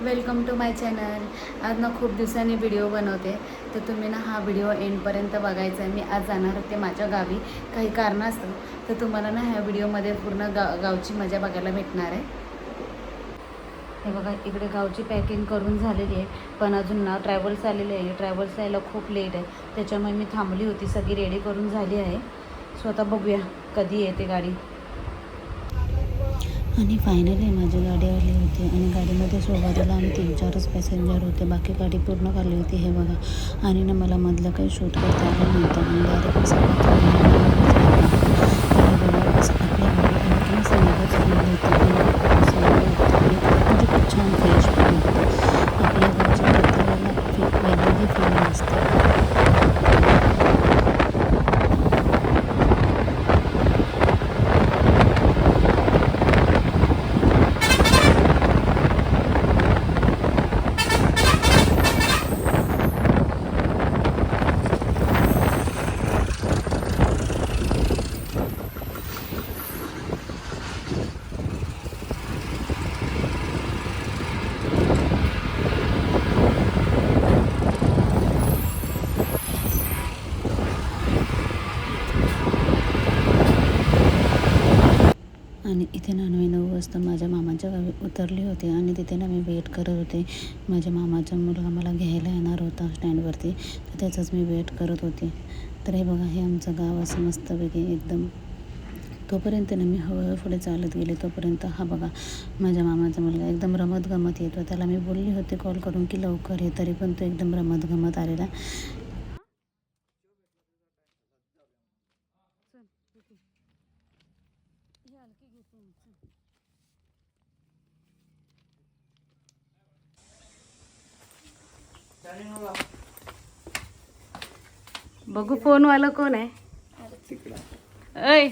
Welcome to my channel. आज ना खूप दिवसांनी व्हिडिओ बनवते, तर तुम्ही ना हा व्हिडिओ एंडपर्यंत बघायचा आहे. मी आज जाणार होते माझ्या गावी काही कारणास्तव, तर तुम्हाला ना ह्या व्हिडिओमध्ये पूर्ण गावची मजा बघायला भेटणार आहे. हे बघा, इकडे गावची पॅकिंग करून झालेली आहे, पण अजून ना ट्रॅव्हल्स आलेले आहे. ट्रॅव्हल्स यायला खूप लेट आहे, त्याच्यामुळे मी थांबली होती. सगळी रेडी करून झाली आहे. सो आता बघूया कधी येते गाडी. आणि फायनली माझी गाडी आली होती आणि गाडीमध्ये सुरुवातीला आम्ही 3-4च पॅसेंजर होते, बाकी गाडी पूर्ण खाली होती. हे बघा, आणि ना मला मधलं काही शूट करता आलं नव्हतं आणि डायरेक्ट सगळ्यात बघा असं आपल्या गाडी आणखी सगळ्याच फील होती आणि म्हणजे खूप छान फ्रेश पण वाटतं. आपल्या गावच्या प्रत्येकाला वेगवेगळी फीलिंग असते. आणि इथे ना मी 9 वाजता माझ्या मामाच्या गावी उतरली होते आणि तिथे ना मी वेट करत होते. माझ्या मामाचा मुलगा मला घ्यायला येणार होता स्टँडवरती, तर त्याचंच मी वेट करत होते. तर हे बघा, हे आमचं गाव असं मस्तपैकी एकदम. तोपर्यंत ना मी हळूहळू पुढे चालत गेले. तोपर्यंत हा बघा, माझ्या मामाचा मुलगा एकदम रमत गमत येतो. त्याला मी बोलली होते कॉल करून की लवकर ये, तरी पण तो एकदम रमत गमत आलेला. बघू फोनवाला कोण आहे. ऐ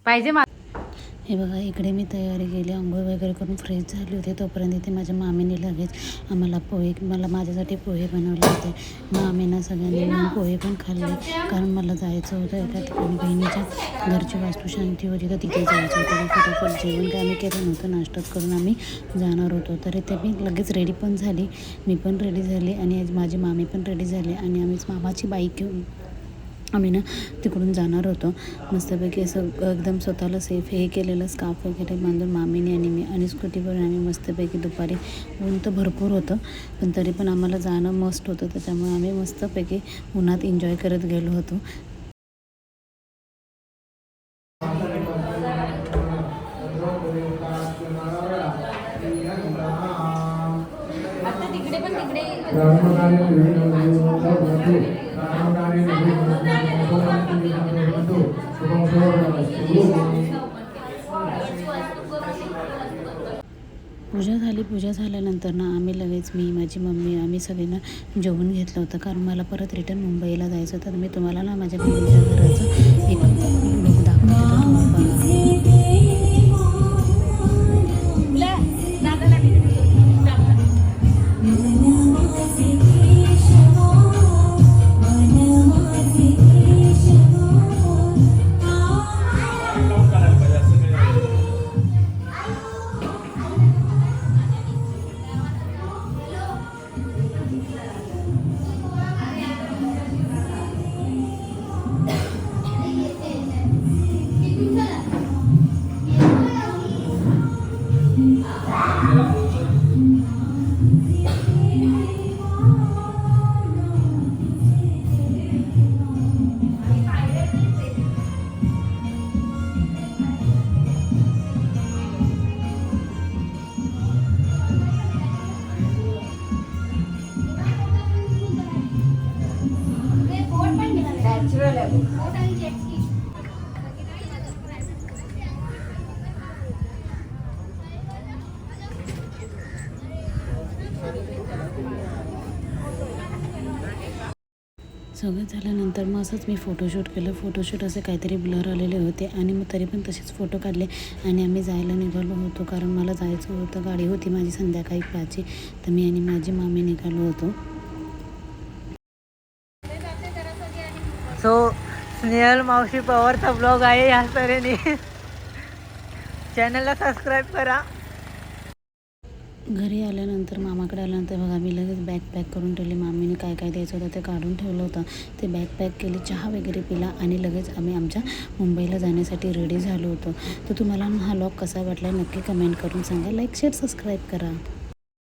पाहिजे. हे बघा, इकडे मी तयारी केली, अंघोळ वगैरे करून फ्रेश झाली होते. तोपर्यंत इथे माझ्या मामीने लगेच मला माझ्यासाठी पोहे बनवले होते. मामीनं सगळ्यांनी मिळून पोहे पण खाल्ले, कारण मला जायचं होतं एका ठिकाणी. बहिणीच्या घरची वास्तुशांती होती, तर तिथे जायचं होतं. फटाफट जेवण काय आम्ही केलं नव्हतं, नाश्ताच करून आम्ही जाणार होतो. तर इथे मी लगेच रेडी पण झाली, मी पण रेडी झाली आणि माझी मामी पण रेडी झाली आणि आम्हीच मामाची बाईक घेऊन आम्ही ना तिकडून जाणार होतो. मस्तपैकी असं एकदम स्वतःला सेफ हे केलेलं, स्कार्फ वगैरे बांधून मामीने आणि मी आणि स्कूटीवरून आम्ही मस्तपैकी दुपारी. ऊन तर भरपूर होतं, पण तरी पण आम्हाला जाणं मस्त होतं. त्याच्यामुळे आम्ही मस्तपैकी उन्हात एन्जॉय करत गेलो होतो. तिकडे पण पूजा झाल्यानंतर ना आम्ही लगेच माझी मम्मी आम्ही सगळ्यांना जेवून घेतलं होतं, कारण मला परत रिटर्न मुंबईला जायचं होतं. तर मी तुम्हाला ना माझ्या बहिणीच्या घराचं एक लुक दाखवते, तर तुम्ही बघा. सगळं झाल्यानंतर मग असंच मी फोटोशूट केलं. फोटोशूट असे काहीतरी ब्लर आलेले होते आणि मग तरी पण तसेच फोटो काढले आणि आम्ही जायला निघालो होतो, कारण मला जायचं होतं. गाडी होती माझी संध्याकाळी 5ची, तर मी आणि माझी मामी निघालो होतो. सो स्नेहल मावशी पवारचा ब्लॉग आहे ह्या तऱ्हेने. चॅनलला सबस्क्राईब करा. घरी आल्यानंतर मामाकडे आल्यानंतर बघा मी लगेच बॅग पॅक करून ठेवली. मामीने काय काय द्यायचं होतं ते काढून ठेवलं होतं. ते बॅग पॅक केली, चहा वगैरे पिला आणि लगेच आम्ही आमच्या मुंबईला जाण्यासाठी रेडी झालो होतो. तर तुम्हाला हा व्लॉग कसा वाटला नक्की कमेंट करून सांगा. लाईक शेअर सबस्क्राईब करा.